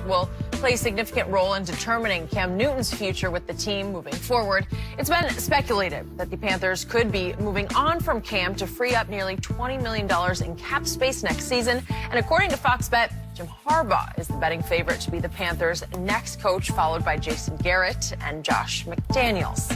will play a significant role in determining Cam Newton's future with the team moving forward. It's been speculated that the Panthers could be moving on from Cam to free up nearly $20 million in cap space next season. And according to Fox Bet, Jim Harbaugh is the betting favorite to be the Panthers' next coach, followed by Jason Garrett and Josh McDaniels.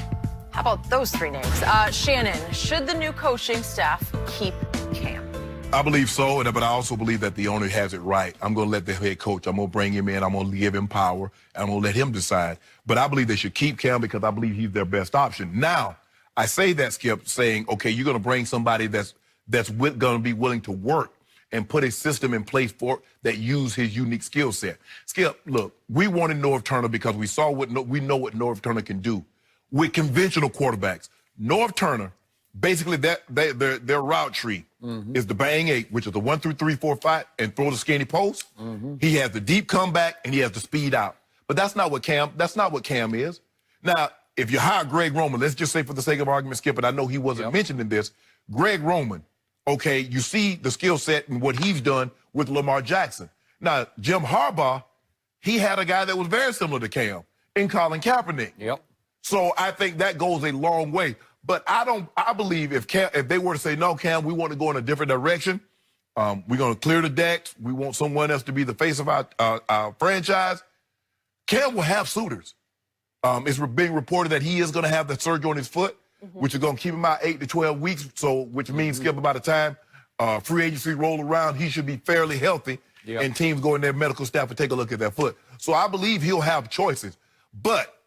How about those three names? Shannon, should the new coaching staff keep Cam? I believe so, but I also believe that the owner has it right. I'm going to let the head coach, I'm going to bring him in, I'm going to give him power, and I'm going to let him decide. But I believe they should keep Cam because I believe he's their best option. Now, I say that, Skip, saying, okay, you're going to bring somebody that's going to be willing to work and put a system in place for that use his unique skill set. Skip, look, we wanted Norv Turner because we know what Norv Turner can do. With conventional quarterbacks, Norv Turner, basically their route tree is the bang eight, which is the 1 through 3, 4, 5, and throw the skinny post. He has the deep comeback and he has the speed out. But that's not what Cam is. Now, if you hire Greg Roman, let's just say for the sake of argument, Skip, and I know he wasn't mentioned in this, Greg Roman, okay, you see the skill set and what he's done with Lamar Jackson. Now, Jim Harbaugh, he had a guy that was very similar to Cam in Colin Kaepernick. So I think that goes a long way. But I believe if they were to say, no, Cam, we want to go in a different direction, we're going to clear the decks, we want someone else to be the face of our franchise, Cam will have suitors. It's being reported that he is going to have the surgery on his foot, which is going to keep him out 8 to 12 weeks, which means, Skip, by the time free agency roll around, he should be fairly healthy, and teams go in their medical staff and take a look at that foot. So I believe he'll have choices. But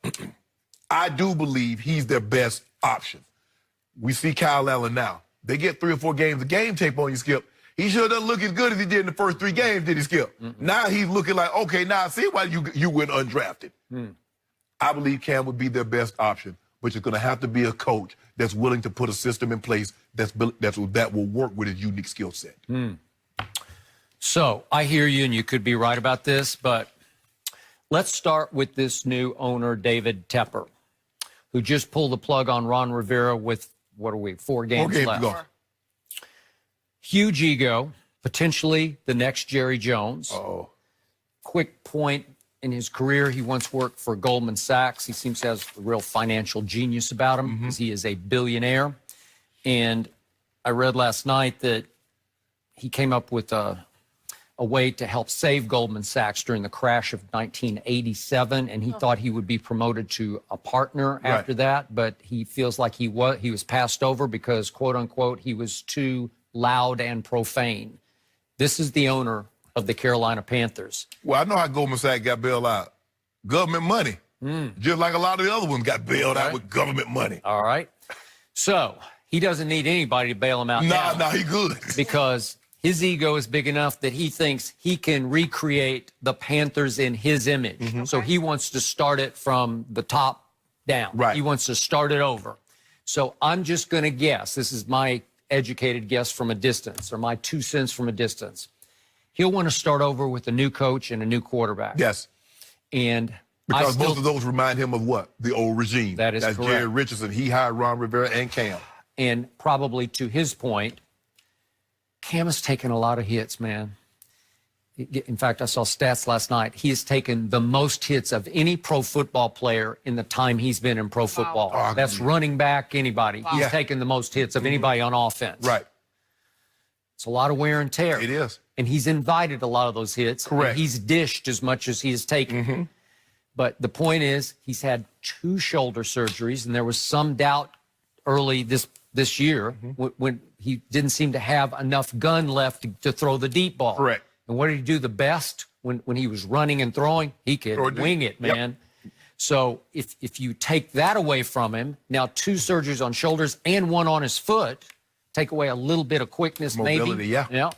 I do believe he's their best option. We see Kyle Allen now. They get 3 or 4 games of game tape on you, Skip. He sure doesn't look as good as he did in the first 3 games, did he, Skip? Now he's looking like, okay, now I see why you went undrafted. I believe Cam would be their best option, but you're going to have to be a coach that's willing to put a system in place that will work with his unique skill set. So I hear you, and you could be right about this, but let's start with this new owner, David Tepper, who just pulled the plug on Ron Rivera with, 4 games left. Ago. Huge ego, potentially the next Jerry Jones. Quick point in his career, he once worked for Goldman Sachs. He seems to have a real financial genius about him because he is a billionaire. And I read last night that he came up with a way to help save Goldman Sachs during the crash of 1987, and he thought he would be promoted to a partner after that, but he feels like he was passed over because, quote unquote, he was too loud and profane. This is the owner of the Carolina Panthers. Well, I know how Goldman Sachs got bailed out. Government money. Just like a lot of the other ones got bailed out with government money. All right. So he doesn't need anybody to bail him out now. Nah, he good. Because his ego is big enough that he thinks he can recreate the Panthers in his image. So he wants to start it from the top down. He wants to start it over. So I'm just going to guess, this is my educated guess from a distance, or my 2 cents from a distance. He'll want to start over with a new coach and a new quarterback. Yes. And because both of those remind him of what? The old regime. That's correct. Jerry Richardson. He hired Ron Rivera and Cam. And probably to his point, Cam has taken a lot of hits, man. In fact, I saw stats last night. He has taken the most hits of any pro football player in the time he's been in pro football. That's running back, anybody. He's taken the most hits of anybody on offense. It's a lot of wear and tear. It is. And he's invited a lot of those hits. Correct. He's dished as much as he has taken. But the point is, he's had 2 shoulder surgeries, and there was some doubt early this year when he didn't seem to have enough gun left to throw the deep ball. Correct. And what did he do the best when he was running and throwing? He could wing it, man. So if you take that away from him, now 2 surgeries on shoulders and 1 on his foot, take away a little bit of quickness, mobility, maybe. Yeah.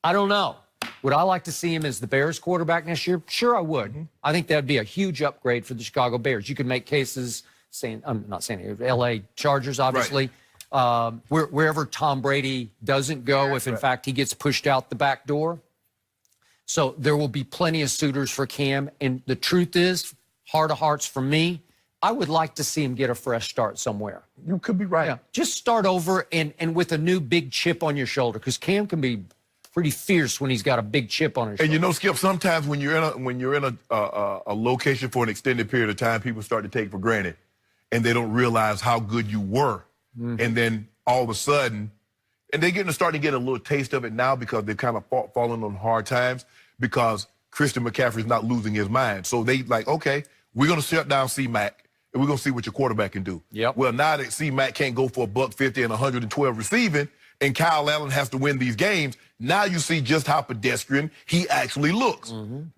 I don't know. Would I like to see him as the Bears quarterback next year? Sure, I would. I think that'd be a huge upgrade for the Chicago Bears. You could make cases saying, I'm not saying it, L.A. Chargers, obviously. Wherever Tom Brady doesn't go, if in fact he gets pushed out the back door. So there will be plenty of suitors for Cam. And the truth is, heart of hearts for me, I would like to see him get a fresh start somewhere. You could be right. Just start over and with a new big chip on your shoulder, because Cam can be pretty fierce when he's got a big chip on his shoulder. And you know, Skip, sometimes when you're in a location for an extended period of time, people start to take for granted, and they don't realize how good you were. And then all of a sudden, and they're starting to get a little taste of it now because they've kind of fallen on hard times because Christian McCaffrey's not losing his mind. So they like, okay, we're going to shut down C-Mac, and we're going to see what your quarterback can do. Yep. Well, now that C-Mac can't go for $150 and 112 receiving, and Kyle Allen has to win these games, now you see just how pedestrian he actually looks.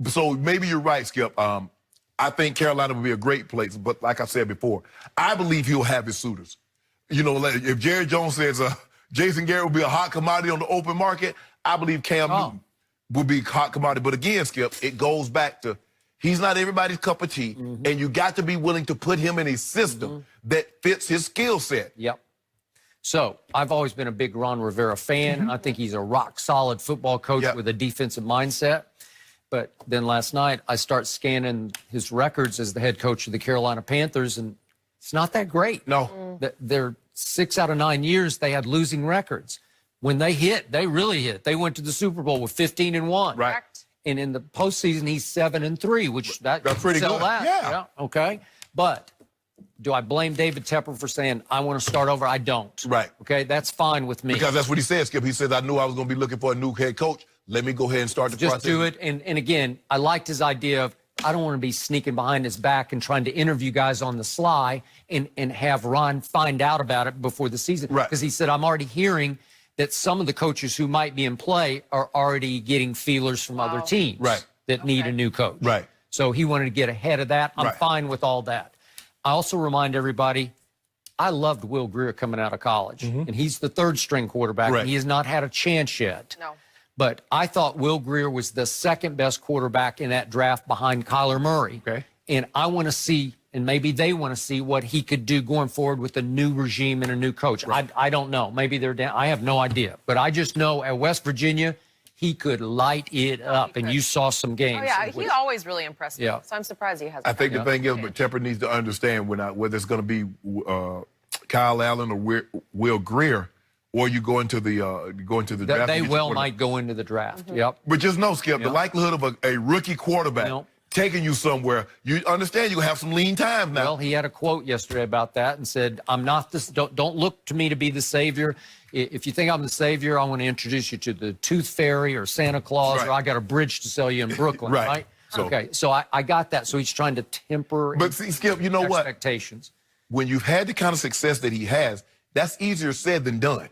So maybe you're right, Skip. I think Carolina would be a great place, but like I said before, I believe he'll have his suitors. You know, like if Jerry Jones says Jason Garrett will be a hot commodity on the open market, I believe Cam Newton will be a hot commodity. But again, Skip, it goes back to he's not everybody's cup of tea, and you got to be willing to put him in a system that fits his skill set. Yep. So I've always been a big Ron Rivera fan, and I think he's a rock-solid football coach with a defensive mindset. But then last night, I start scanning his records as the head coach of the Carolina Panthers, and it's not that great. No. They're 6 out of 9 years, they had losing records. When they hit, they really hit. They went to the Super Bowl with 15-1. Right. And in the postseason, he's 7-3, which that's pretty good. Yeah. Okay. But do I blame David Tepper for saying, I want to start over? I don't. Right. Okay, that's fine with me. Because that's what he said, Skip. He says, I knew I was going to be looking for a new head coach. Let me go ahead and start the process. Just do it. And again, I liked his idea of, I don't want to be sneaking behind his back and trying to interview guys on the sly and have Ron find out about it before the season. Right. Because he said, I'm already hearing that some of the coaches who might be in play are already getting feelers from other teams that need a new coach. Right. So he wanted to get ahead of that. I'm fine with all that. I also remind everybody, I loved Will Grier coming out of college, and he's the third-string quarterback. Right. And he has not had a chance yet. No. But I thought Will Grier was the second-best quarterback in that draft behind Kyler Murray. Okay. And I want to see, and maybe they want to see what he could do going forward with a new regime and a new coach. I don't know. Maybe they're down. I have no idea. But I just know at West Virginia, he could light it up, and you saw some games. Oh, yeah, he always really impressed me. Yeah. So I'm surprised he hasn't. I think the thing is, but Tepper needs to understand whether it's going to be Kyle Allen or Will Grier, or you go into the draft. They might go into the draft. Yep. But just know, Skip, the likelihood of a rookie quarterback taking you somewhere, you understand you're going to have some lean times now. Well, he had a quote yesterday about that and said, I'm not this, don't look to me to be the savior. If you think I'm the savior, I want to introduce you to the Tooth Fairy or Santa Claus, or I got a bridge to sell you in Brooklyn, right? So, okay, so I got that. So he's trying to temper but see, Skip, you know what? Expectations. When you've had the kind of success that he has, that's easier said than done.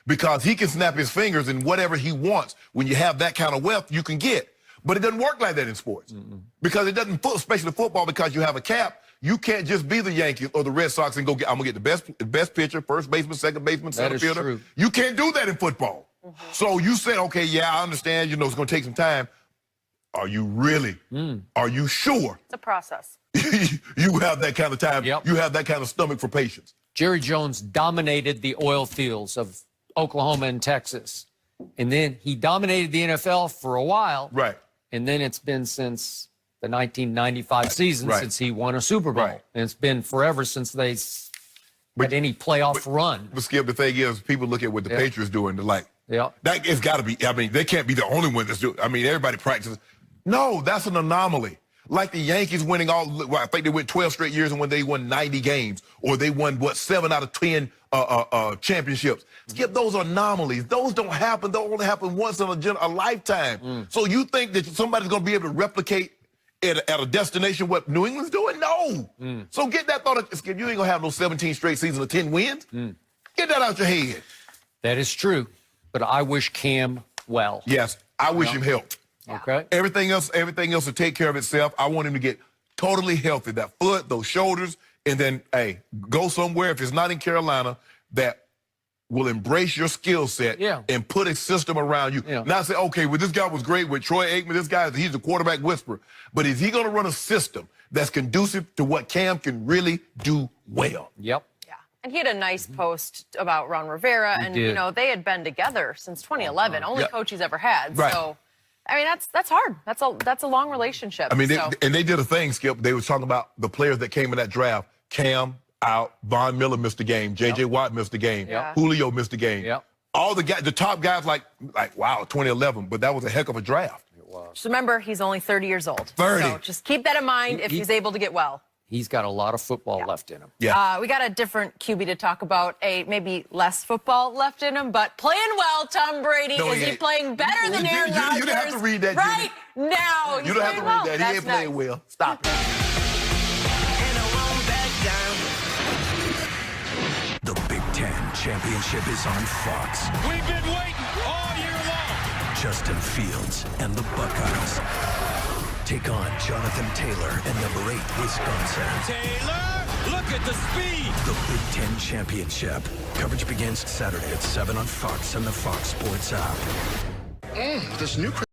Because he can snap his fingers and whatever he wants, when you have that kind of wealth, you can get. But it doesn't work like that in sports. Because it doesn't, especially football, because you have a cap. You can't just be the Yankees or the Red Sox and go get, I'm going to get the best pitcher, first baseman, second baseman, center fielder. True. You can't do that in football. So you said, okay, yeah, I understand, it's going to take some time. Are you really? Are you sure? It's a process. You have that kind of time. Yep. You have that kind of stomach for patience. Jerry Jones dominated the oil fields of Oklahoma and Texas. And then he dominated the NFL for a while. Right. And then it's been since the 1995 season since he won a Super Bowl. Right. And it's been forever since they had any playoff run. But Skip, the thing is, people look at what the Patriots do and they're like, that it's got to be, I mean, they can't be the only one that's doing it. I mean, everybody practices. No, that's an anomaly. Like the Yankees winning I think they went 12 straight years and when they won 90 games, or they won, 7 out of 10 championships. Skip, those are anomalies. Those don't happen. They only happen once in a lifetime. So you think that somebody's going to be able to replicate at a destination what New England's doing? No. So get that thought. Skip, you ain't going to have no 17 straight seasons of 10 wins. Get that out your head. That is true. But I wish Cam well. Yes, I wish him health. Okay. Everything else will take care of itself. I want him to get totally healthy. That foot, those shoulders, and then, hey, go somewhere, if it's not in Carolina, that will embrace your skill set and put a system around you. Not say, okay, well, this guy was great with Troy Aikman. This guy, he's the quarterback whisperer. But is he going to run a system that's conducive to what Cam can really do well? Yep. And he had a nice post about Ron Rivera, and they had been together since 2011, only coach he's ever had. Right. So, I mean, that's hard. That's a long relationship. I mean, they did a thing, Skip. They were talking about the players that came in that draft. Cam out, Von Miller missed the game, J.J. Watt missed the game, Julio missed the game. all the guys, the top guys, like wow, 2011, but that was a heck of a draft. Just remember, he's only 30 years old. 30. So just keep that in mind if he's able to get well. He's got a lot of football left in him. Yeah. We got a different QB to talk about, maybe less football left in him, but playing well, Tom Brady. No, Is he playing better than Aaron Rodgers? You didn't have to read that, right now. You don't have to read that. He ain't playing well. Stop it. The Big Ten Championship is on Fox. We've been waiting all year long. Justin Fields and the Buckeyes take on Jonathan Taylor and number 8 Wisconsin. Taylor, look at the speed. The Big Ten Championship. Coverage begins Saturday at 7 on Fox and the Fox Sports app. This new